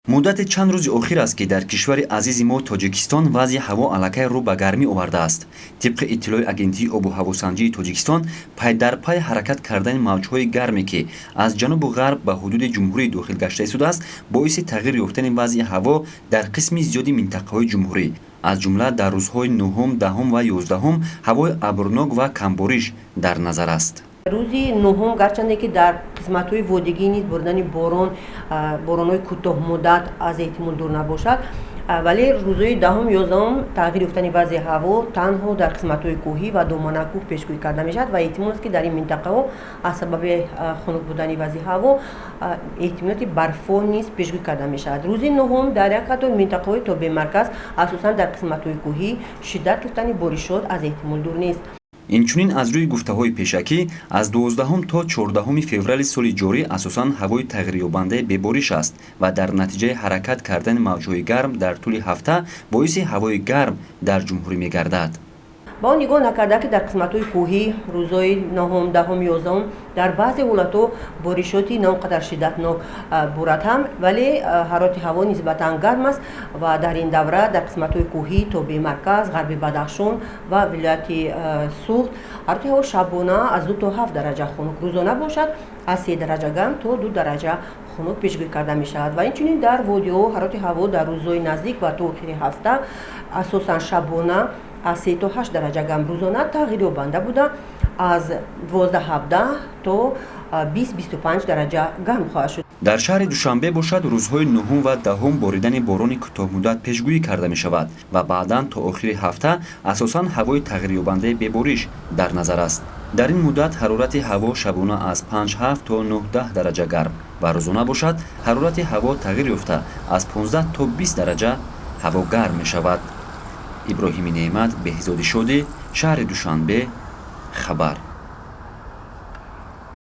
муддати чанд рӯзи охир аст ки дар кишвари азизи мо тоҷикистон вазъи ҳаво аллакай рӯ ба гармӣ омадааст. тибқи иттилои агентии обу ҳавосанҷии тоҷикистон, пайдарпай ҳаракат кардани мавҷҳои гарме ки аз ҷанубу ғарб ба ҳудуди ҷумҳурӣ дохил гашта истодааст, боиси тағйир ёфтани вазъи ҳаво дар қисми зиёди минтақаҳои ҷумҳурӣ, аз ҷумла дар рӯзҳои 9, 10 ва 11 ҳавои абрнок ва камбориш дар назар аст. рӯзи нӯҳум гарчанде ки дар қисматҳои водигӣ низ боридани боронҳои кӯтоҳмуддат аз эҳтимол дур набошад, вале рӯзҳои 10, 11 тағйир ёфтани вазъи ҳаво танҳо дар қисматҳои кӯҳӣ ва доманакӯҳ пешгӯӣ карда мешавад ва эҳтимол аст ки дар ин минтақаҳо аз сабаби хунук будани вазъи ҳаво эҳтимолияти барфон низ пешгӯӣ карда мешавад. рӯзи нӯҳум дар як қатор минтақаҳои тобемарказ, асосан дар қисматҳои кӯҳӣ, шиддат ёфтани боришот аз эҳтимол дур нест. инчунин аз рӯи гуфтаҳои пешакӣ аз 12 то 14 феврали соли ҷорӣ асосан ҳавои тағйирёбандаи бебориш аст ва дар натиҷаи ҳаракат кардани мавҷҳои гарм дар тӯли ҳафта боиси ҳавои гарм дар ҷумҳурӣ мегардад. ба он нигоҳ накарда ки дар қисматҳои кӯҳӣ рӯзҳои 9, 10, 11 дар баъзе ҳолатҳо боришоти на он қадар шиддатнок бурад ҳам, вале ҳарорати ҳаво нисбатан гарм аст ва дар ин давра дар қисматҳои кӯҳӣ, тобемарказ, ғарби Бадахшон ва вилояти Суғд ҳарорати ҳаво шабона аз 2 то 7 дараҷа хунук, рӯзона бошад аз 3 дараҷа гарм то 2 дараҷа хунук пешгӯӣ карда мешавад. ва инчунин дар водиҳо ҳарорати ҳаво дар рӯзҳои наздик ба то охири ҳафта асосан шабона аз 3 то 8 дараҷа гарм, рӯзона тағйирёбанда буда аз 12-17 то 20-25 дараҷа гарм хоҳад шуд. дар шаҳри душанбе бошад рӯзҳои 9 ва 10 боридани борони кӯтоҳмуддат пешгӯӣ карда мешавад ва баъдан то охири ҳафта асосан ҳавои тағйирёбандаи бебориш дар назар аст. дар ин муддат ҳарорати ҳаво шабона аз 5-7 то 9-10 дараҷа гарм ва рӯзона бошад ҳарорати ҳаво тағйир ёфта аз 15 то 20 дараҷа ҳаво гарм мешавад. иброҳими неъмат, беҳзоди шодӣ, шаҳри Душанбе, Хабар.